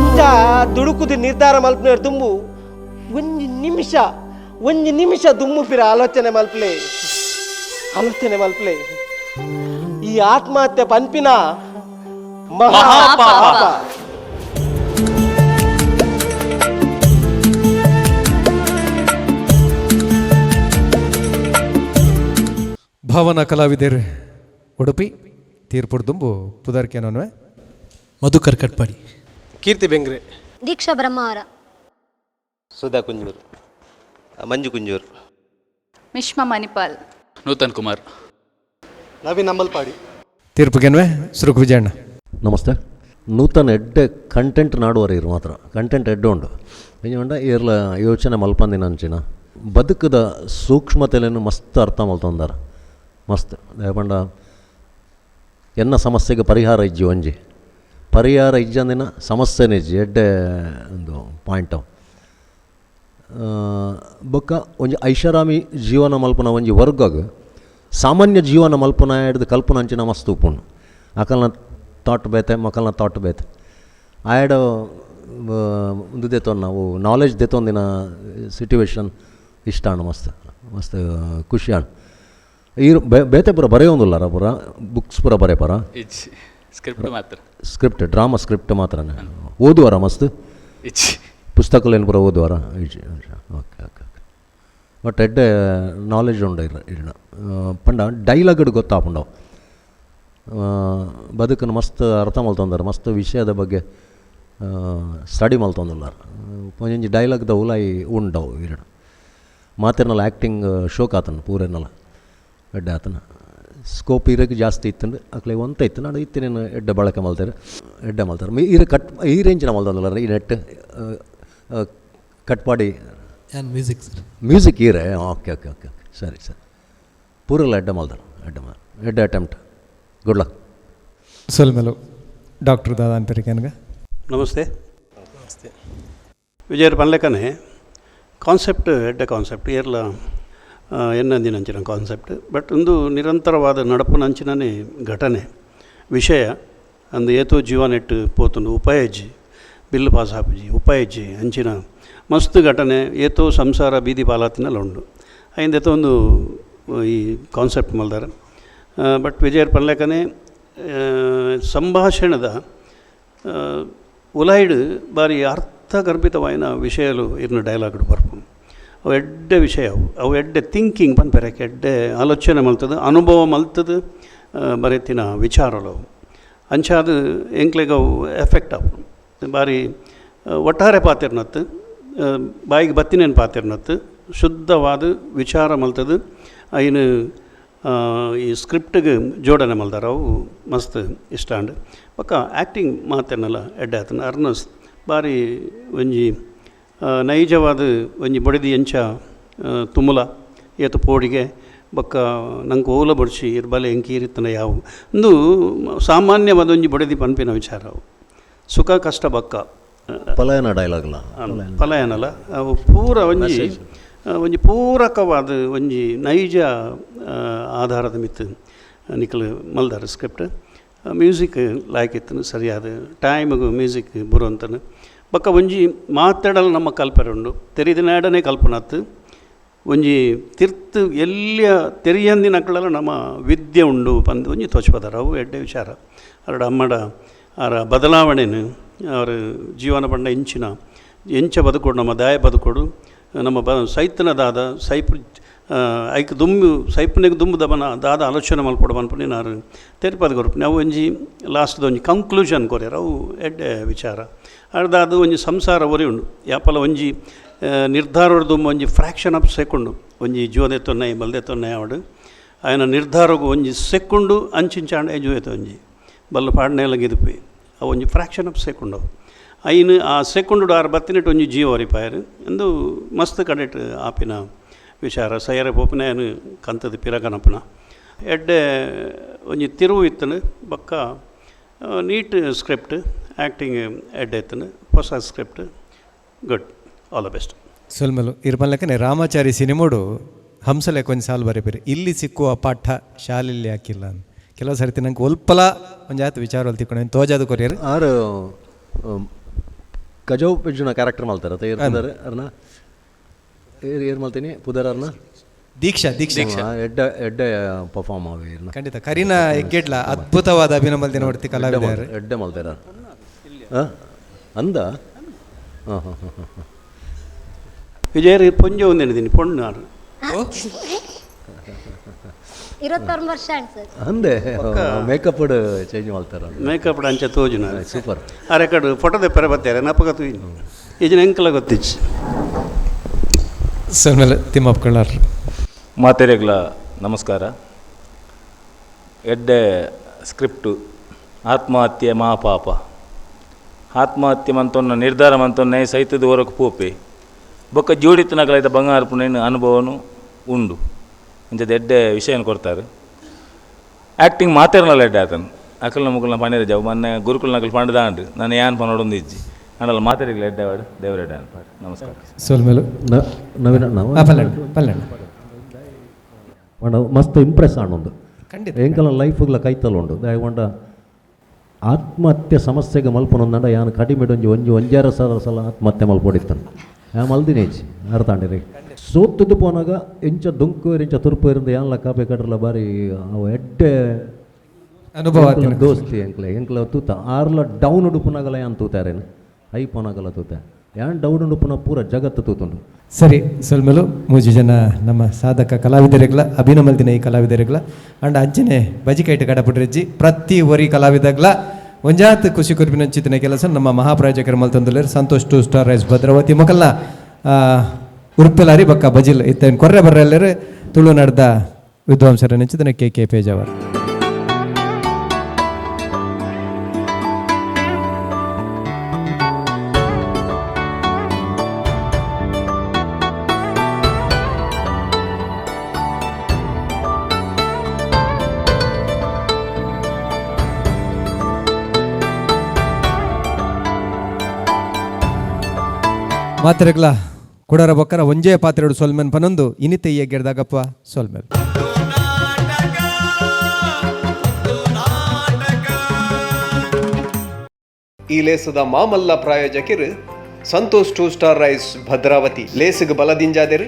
ఇంకా ದುಡುಕುದು ನಿರ್ಧಾರ ಮಲ್ಪನೆ ದುಮ್ಮು ಒಂದು ನಿಮಿಷ ದುಮ್ಮು ಫಿರ ಆಲೋಚನೆ ಮಲ್ಪಲೆ ಈ ಆತ್ಮಹತ್ಯೆ ಪನ್ಪಿನ ಮಹಾಪಾಪ ಭಾವನಾ ಕಲಾವಿದರು ಉಡುಪಿ ತೀರ್ಪುಡು ದುಂಬು ಪುದರ್ಕೆನೋನ್ವೆ ಮಧುಕರ್ ಕಟ್ಪಾಡಿ, ಕೀರ್ತಿ ಬೆಂಗ್ರೆ, ದೀಕ್ಷಾ ಬ್ರಹ್ಮಾವರ, ಸುಧಾ ಕುಂಜೂರು, ಮಂಜು ಕುಂಜೂರು, ಮಿಶ್ಮಾ ಮಣಿಪಾಲ್, ನೂತನ್ ಕುಮಾರ್, ನವೀನ್ ಅಂಬಲ್ಪಾಡಿ. ತೀರ್ಪುಗೆನ್ವೆ ಸುರುಕು ವಿಜಯಣ್ಣ. ನಮಸ್ತೆ. ನೂತನ ಎಡ್ಡೆ ಕಂಟೆಂಟ್ ನಾಡುವರೆ ಇರು ಮಾತ್ರ ಕಂಟೆಂಟ್ ಎಡ್ಡೆ ಉಂಡು ಎಂಜ ಇರ್ಲ ಯೋಚನೆ ಮಲ್ಪಂದಿನ ಅಂಚಿನ ಬದುಕದ ಸೂಕ್ಷ್ಮತೆಯನ್ನು ಮಸ್ತ್ ಅರ್ಥ ಮಲ್ತಂದಾರ ಮಸ್ತ್ ಯಾಪಂಡ ಎನ್ನ ಸಮಸ್ಯೆಗೆ ಪರಿಹಾರ ಇಜ್ಜಿ ಒಂಜಿ ಪರಿಹಾರ ಇಜ್ಜಂದಿನ ಸಮಸ್ಯೆನೇ ಇಜ್ಜಿ ಎಡ್ಡೆ ಒಂದು ಪಾಯಿಂಟ್ ಅವು ಬೊಕ್ಕ ಒಂಜಿ ಐಷಾರಾಮಿ ಜೀವನ ಮಲ್ಪನ ಒಂಜಿ ವರ್ಗಗ ಸಾಮಾನ್ಯ ಜೀವನ ಮಲ್ಪನ ಹಿಡ್ದು ಕಲ್ಪನ ಅಂಚಿನ ಮಸ್ತ್ ಉಪ್ಪುಂಡು ಅಕಲ್ನ ಥಾಟ್ ಬೇತೆ ಮಕ್ಕಳನ್ನ ಥಾಟ್ ಬೇತೆ ಆಯಡ ಇದು ದೇತೊಂದು ನಾವು ನಾಲೆಜ್ ದೇತೊಂದಿನ ಸಿಟ್ಯುವೇಶನ್ ಇಷ್ಟ ಅಣ್ಣ ಮಸ್ತ್ ಖುಷಿ ಅಣ್ಣ ಈ ಬೇತೆ ಪೂರ ಬರೆಯೋದಿಲ್ಲ ಪೂರ ಬುಕ್ಸ್ ಪೂರ ಬರೆ ಪರ ಸ್ಕ್ರಿಪ್ಟ್ ಡ್ರಾಮಾ ಸ್ಕ್ರಿಪ್ಟ್ ಮಾತ್ರನೇ ಓದುವಾರ ಮಸ್ತ್ ಪುಸ್ತಕಲೇನು ಪೂರ ಓದುವಾರ ಓಕೆ ಓಕೆ ಬಟ್ ಎಡ್ಡೆ ನಾಲೆಜ್ ಉಂಡ ಇರ್ನ ಪಂಡ ಡೈಲಾಗ್ ಗೊತ್ತಾಪುಂಡವು ಬದುಕನ್ನು ಮಸ್ತ್ ಅರ್ಥ ಮಲ್ತಂದಾರ ಮಸ್ತ್ ವಿಷಯದ ಬಗ್ಗೆ ಸ್ಟಡಿ ಮಲ್ತಂದುಲ್ಲಾರ ಒಂಜಿ ಡೈಲಾಗ್ದ ಉಲಾಯಿ ಉಂಡವು ಇರಡು ಮಾತಿರ್ನಲ್ಲ ಆ್ಯಕ್ಟಿಂಗ್ ಶೋಕ್ ಆತನ ಪೂರೇನಲ್ಲ ಎಡ್ಡೆ ಆತನ ಸ್ಕೋಪ್ ಇರಕ್ಕೆ ಜಾಸ್ತಿ ಇತ್ತಂಡು ಅಕ್ಲೆ ಒಂತ ಇತ್ತು ನಾನು ಇತ್ತಿನೇನು ಎಡ್ಡೆ ಬಳಕೆ ಮಲ್ತಾರೆ ಎಡ್ಡೆ ಮಲ್ತಾರೆ ಈ ರೇಂಜಿನ ಮಲ್ತಂದಲ್ಲ ಈ ನೆಟ್ ಕಟ್ಪಾಡಿ ಮ್ಯೂಸಿಕ್ ಈರೆ ಓಕೆ ಓಕೆ ಓಕೆ ಸರಿ ಸರಿ ಪೂರೆಲ್ಲ ಎಡ್ಡೆ ಮಲ್ತಾರೆ ಎಡ್ಡೆ ಅಟೆಂಪ್ಟ್ ಗುಡ್ ಲಕ್ ಸೊಲ್ಮೆಲು ಡಾಕ್ಟರ್ ದಾದಾ ಅಂಪೆರಿಕೆನ್ಗೆ ನಮಸ್ತೆ ವಿಜಯರ್ ಪನ್ಲೆಕ್ಕನೆ ಕಾನ್ಸೆಪ್ಟ್ ಎಡ್ಡೆ ಕಾನ್ಸೆಪ್ಟ್ ಏರ್ಲ ಎನ್ನಂದಿನಂಚಿನ ಕಾನ್ಸೆಪ್ಟ್ ಬಟ್ ಒಂದು ನಿರಂತರವಾದ ನಡಪುನಂಚಿನೇ ಘಟನೆ ವಿಷಯ ಅಂದು ಏತೋ ಜೀವನೆಟ್ಟು ಪೋತುಂಡು ಉಪಯಜ್ಜಿ ಬಿಲ್ ಪಾಸ್ ಹಾಪುಜಿ ಉಪಯಜ್ಜಿ ಅಂಚಿನ ಮಸ್ತ್ ಘಟನೆ ಏತೋ ಸಂಸಾರ ಬೀದಿ ಪಾಲಾತಿನಲ್ಲಿ ಉಂಡು ಅಯಿಂದೆತ ಒಂದು ಈ ಕಾನ್ಸೆಪ್ಟ್ ಮಲ್ದಾರ ಬಟ್ ವಿಜಯರ್ ಪನ್ಲೆಕ್ಕನೆ ಸಂಭಾಷಣದ ಉಲಾಯ್ಡ್ ಬಾರಿ ಅರ್ಥಗರ್ಭಿತವಾಯಿನ ವಿಷಯಲು ಇರ್ನ ಡೈಲಾಗ್ಡು ಬರ್ಪು ಅವು ಎಡ್ಡೆ ವಿಷಯ ಅವು ಎಡ್ಡೆ ಥಿಂಕಿಂಗ್ ಪನ್ಪೆರಕ್ಕೆ ಎಡ್ಡೆ ಆಲೋಚನೆ ಮಲ್ತದ ಅನುಭವ ಮಲ್ತದ ಬರೆತಿನ ವಿಚಾರಗಳು ಅಂಚಾದ ಎಂಕ್ಲೆಗೆ ಅವು ಎಫೆಕ್ಟ್ ಅವು ಬಾರಿ ಒಟ್ಟಾರೆ ಪಾತಿರ್ನತ್ತು ಬಾಯಿಗೆ ಬತ್ತಿನೇನು ಪಾತಿರ್ನತ್ತು ಶುದ್ಧವಾದ ವಿಚಾರ ಮಲ್ತದ ಐನು ಈ ಸ್ಕ್ರಿಪ್ಟಿಗೆ ಜೋಡಣೆ ಮಲ್ದಾರ ಅವು ಮಸ್ತ್ ಇಷ್ಟ ಅಂಡ್ ಪಕ್ಕ ಆ್ಯಕ್ಟಿಂಗ್ ಮಾತೇನಲ್ಲ ಎಡ್ಡೆ ಆತನ ಅರ್ನಸ್ ಬಾರಿ ಒಂಜಿ ನೈಜವಾದ ಒಂಜಿ ಬಡಿದಿ ಎಂಚ ತುಮುಲ ಏತು ಪೋಡಿಗೆ ಬೊಕ್ಕ ನಂಗೆ ಓಲ ಬಡ್ಸಿ ಇರ್ಬಲೆ ಎಂಕಿ ಇರುತ್ತನ ಯಾವು ಒಂದು ಸಾಮಾನ್ಯವಾದ ಒಂಜಿ ಬಡಿದಿ ಪನ್ಪಿನ ವಿಚಾರ ಅವು ಸುಖ ಕಷ್ಟ ಬಕ್ಕ ಪಲಾಯನ ಡೈಲಾಗ್ಲ ಪಲಾಯನಲ್ಲ ಅವು ಪೂರ ಒಂಜಿ ಪೂರಕವಾದ ಒಂಜಿ ನೈಜ ಆಧಾರದ ಮಿತ್ತು ನಿಖಲ್ ಮಲ್ದಾರ ಸ್ಕ್ರಿಪ್ಟ್ ಮ್ಯೂಸಿಕ್ ಲಾಯ್ಕಿತ್ತನು ಸರಿಯಾದ ಟೈಮಿಗೆ ಮ್ಯೂಸಿಕ್ ಬರುವಂತನು ಬೊಕ್ಕ ಒಂಜಿ ಮಾತಾಡಲು ನಮ್ಮ ಕಲ್ಪನೆ ಉಂಡು ತೆರಿದಿನಾಡನೆ ಕಲ್ಪನತ್ತು ಒಂಜಿ ತಿರ್ತು ಎಲ್ಲಿಯ ತೆರಿಯಂದಿನಕ್ಕಳೆಲ್ಲ ನಮ್ಮ ವಿದ್ಯೆ ಉಂಡು ಬಂದು ಒಂಜಿ ತೋಚ್ಪದಾರ ಅವು ಎಡ್ಡೆ ವಿಚಾರ ಅರಡ ಅಮ್ಮಡ ಅವರ ಬದಲಾವಣೆನು ಅವರ ಜೀವನ ಬಂಡ ಎಂಚ ಬದುಕೋಡು ನಮ್ಮ ದಾಯ ಬದುಕೋಡು ನಮ್ಮ ಸೈತನದಾದ ಐಕ್ ದುಂಬು ಸೈಪನೆಗೆ ದುಂಬು ದಮನ ದಾದ ಆಲೋಚನೆ ಮಲ್ಪಡ ಮನ್ಪನಿ ನಾನು ತೆರಪದ ಕೊರಪನಿ ಅವು ಒಂಜಿ ಲಾಸ್ಟ್ದ ಒಂಜಿ ಕಂಕ್ಲೂಷನ್ ಕೊರ್ಯಾರ ಅವು ಎಡ್ಡೆ ವಿಚಾರ ಅರ್ದಾದು ಒಂಜಿ ಸಂಸಾರ ಒರಿ ಉಂಡು ಯಾಪಲ ಒಂಜಿ ನಿರ್ಧಾರ ದುಂಬು ಒಂಜಿ ಫ್ರ್ಯಾಕ್ಷನ್ ಆಫ್ ಸೆಕೆಂಡು ಒಂಜಿ ಜೋದೆ ತೊನ್ನೈ ಬಲ್ದೆ ತೊನ್ನೈ ಅವಡು ఆయన నిర్ధారకు ಒಂಜಿ ಸೆಕೆಂಡು ಅಂಚಿಂಚಾಂಡ ಜೋಯ್ತು ಒಂಜಿ ಬಲ್ಲು ಪಾಡ್ನೆಲ್ಲ ಗೆದಿಪಿ ಅವು ಒಂಜಿ ಫ್ರ್ಯಾಕ್ಷನ್ ಆಫ್ ಸೆಕೆಂಡ್ ಅವು ಐನು ಆ ಸೆಕೆಂಡು ಆರು ಬತ್ತಿನಟ್ಟು ಒಂಜಿ ಜೀವ ಒರಿಪಾಯರು ಎಂದು ಮಸ್ತ್ ಕಡೆಟ್ ಆಪಿನ ವಿಚಾರ ಸೈರೆ ಪೋಪಿನ ಏನು ಕಂತದ ಪಿರಗನಪನ ಎಡ್ಡೆ ಒಂಜಿ ತಿರುವು ಇತ್ತನು ಬಕ್ಕ ನೀಟ್ ಸ್ಕ್ರಿಪ್ಟ್ ಆ್ಯಕ್ಟಿಂಗ್ ಎಡ್ಡೆ ಇತ್ತನು ಹೊಸ script good all the best ಸೊಲ್ಮೆಲು ಇರ್ಬನ್ಲೆಕ್ಕನೆ ರಾಮಾಚಾರಿ ಸಿನಿಮಾಡು ಹಂಸಲೆ ಕೊಂಚ ಸಾಲು ಬರೀಬೇರಿ ಇಲ್ಲಿ ಸಿಕ್ಕುವ ಪಾಠ ಶಾಲೆಯಲ್ಲಿ ಹಾಕಿಲ್ಲ ಅಂತ ಕೆಲವು ಸರ್ತಿ ನಂಗೆ ಒಲ್ಪಲ ಒಂದು ಜಾತಿ ವಿಚಾರ ತಿಳ್ಕೊಂಡು ತೋಜಾದು ಕೊರಿಯರು ಆರು ಕಜೌ ಪೆಜ್ಜುನ ಕ್ಯಾರೆಕ್ಟರ್ ಮಾಡ್ತಾರೆ ಇರ್ತಾರೆ ಅರ್ನ ಏನು ಮಾಡ್ತೀನಿ ಪುದರ್ನ ದೀಕ್ಷಾ ಎಡ್ಡೆ ಎಡ್ಡೆ ಪರ್ಫಾರ್ಮ್ ಆಗಿ ಖಂಡಿತ ಕರೀನಾ ಹೆಗ್ಗೆಡ್ಲ ಅದ್ಭುತವಾದ ಅಭಿನಯ ನೋಡ್ತಿ ಕಲಾವಿದರು ಎಡ್ಡೆ ಮಾಡ್ತಾರ ಅಂದ ಹಾಂ ಹಾಂ ಹಾಂ ಹಾಂ ವಿಜಯರಿ ಪೊಂಜ ಒಂದೇನಿದ್ದೀನಿ ಪೊಣ್ಣಾರು 26 ವರ್ಷ ಸರ್ ಅಂದೆ ಮೇಕಪ್ ಚೇಂಜ್ ಮಾಡ್ತಾರ ಮೇಕಪ್ ಅಂಚೆ ತೋಜುನ ಸೂಪರ್ ಆ ರೆಕಾರ್ಡ್ ಫೋಟೋದ ಪೆರ ಬರ್ತಾರೆ ನಪ್ಪಗತ್ತು ಈಜಿನ ಎಂಕಲ ಗೊತ್ತಿಚ್ಚು ಸೊಲ್ಮೆಲು ತಿಮ್ಮಪ್ಪಳ್ಳಾರ್ ಮಾತೆರೆಗ್ಲ ನಮಸ್ಕಾರ ಎಡ್ಡೆ ಸ್ಕ್ರಿಪ್ಟು ಆತ್ಮಹತ್ಯೆ ಮಹಾಪಾಪ ಆತ್ಮಹತ್ಯೆ ಮಂತೊನ್ನ ನಿರ್ಧಾರ ಮಂತೊನ್ನೆ ಸೈತದ ಹೊರಕ್ಕೆ ಪೋಪೆ ಬೊಕ್ಕ ಜೋಡಿತನಗಳೈದ ಬಂಗಾರಪುನೇನು ಅನುಭವನು ಉಂಡು ಇಂಥದ್ದು ಎಡ್ಡೆ ವಿಷಯನ ಕೊಡ್ತಾರೆ ಆ್ಯಕ್ಟಿಂಗ್ ಮಾತೇರನಲ್ಲ ಎಡ್ಡೆ ಆತನು ಅಕಲ್ನ ಮುಕ್ಕಲ್ನ ಪಂಡಿದ ಜಾವು ಮೊನ್ನೆ ಗುರುಕುಲ್ ನಕಲ್ ಪಂಡದಾಂಡ್ರಿ ನಾನು ಏನ್ ಪನೋಡೊಂದು ಇಜ್ಜಿ ಅಣ್ಣಲ್ಲ ಮಾತಾಡಿಗ್ಲ ಎಡ್ಡೆ ವಾಡು ದೇವರೆಡ್ಡೆ ಅನ್ಪಾಡು ನಮಸ್ಕಾರ ಸೊಲ್ಮೆಲು ನವೀನ ನಾವು ಮಸ್ತ್ ಇಂಪ್ರೆಸ್ ಆಣೊಂದು ಖಂಡಿತ ಎಂಕಲ ಲೈಫ್ಗಳ ಕೈತಲ್ಲುಂಡು ದಯಗೊಂಡ ಆತ್ಮಹತ್ಯೆ ಸಮಸ್ಯೆಗೆ ಮಲ್ಪನೊಂದಂಡ ಯಾನು ಕಡಿಮೆ ಒಂಜಾರು ಸಲ ಆತ್ಮಹತ್ಯೆ ಮಲ್ಪೊಡಿತ್ತಾನೆ ಮಲ್ದಿನೇಜಿ ಅರ್ಥಾಂಡಿರಿ ಸೋತದ್ದು ಪೋನಾಗ ಎಂಚ ದುಂಕು ಎಂಚ ತುರ್ಪು ಇರಿಂದ ಯಾನ್ಲ ಕಾಪೆ ಕಟ್ರಲ್ಲ ಬಾರಿ ಅವು ಎಡ್ಡೆ ಅನುಭವ ದೋಸ್ತಿ ಎಂಕ್ಲ ತೂತ ಆರ್ಲ ಡೌನ್ ಉಡುಪುನಾಗಲ್ಲ ಯಾನ್ ತೂತಾರೇನು ಹೈ ಪೋನಾಗಲ್ಲ ತೂತ ಯಾನ್ ಡೌನ್ ಉಡುಪುನ ಪೂರ ಜಗತ್ತು ತೂತುಂಡು ಸರಿ ಸೊಲ್ಮೆಲು ಮೂಜಿ ಜನ ನಮ್ಮ ಸಾಧಕ ಕಲಾವಿದರಿಗ್ಲ ಅಭಿನಮಲ್ದಿನ ಈ ಕಲಾವಿದರಿಗ್ಲ ಅಂಡ ಅಂಚನೆ ಬಜಿಕೈಟ್ ಕಡಪುಡ್ರೆಜ್ಜಿ ಪ್ರತಿ ಒರಿ ಕಲಾವಿದಗ್ಲ ಒಂಜಾತ್ ಖುಷಿ ಕುರ್ಪಿನಂಚಿತ್ತಿನ ಕೆಲಸ ನಮ್ಮ ಮಹಾಪ್ರಾಜಕರು ಮಲ್ತೊಂದುಲ್ಲೇರು ಸಂತೋಷ್ 2 ಸ್ಟಾರ್ ರೈಸ್ ಭದ್ರಾವತಿ ಮೊಕಲ್ನ ಉರ್ಪೆಲಾರಿ ಬಕ್ಕ ಬಜಿಲ್ ಇತ್ತ ಕೊರ್ರೆ ಬರ್ರೆ ಎಲ್ಲರೂ ತುಳುನಾಡದ ವಿದ್ವಾಂಸರ ನೆಂಚಿದನ ಕೆ ಪೇಜಾವರ್ ಮಾತ್ರೆಗ್ಲ ಕುಡರ ಬೊಕ್ಕರ ಒಂಜೇ ಪಾತ್ರೆಡು ಸೊಲ್ಮೆನ್ ಪನೊಂದು ಇನಿತೆ ಗೆಡ್ದಾಗಪ್ಪ ಸೊಲ್ಮೆನ್ ಈ ಲೇಸದ ಮಾಮಲ್ಲ ಪ್ರಾಯೋಜಕರು ಸಂತೋಷ್ 2 ಸ್ಟಾರ್ ರೈಸ್ ಭದ್ರಾವತಿ ಲೇಸಿಗೆ ಬಲದಿಂಜಾದಿರು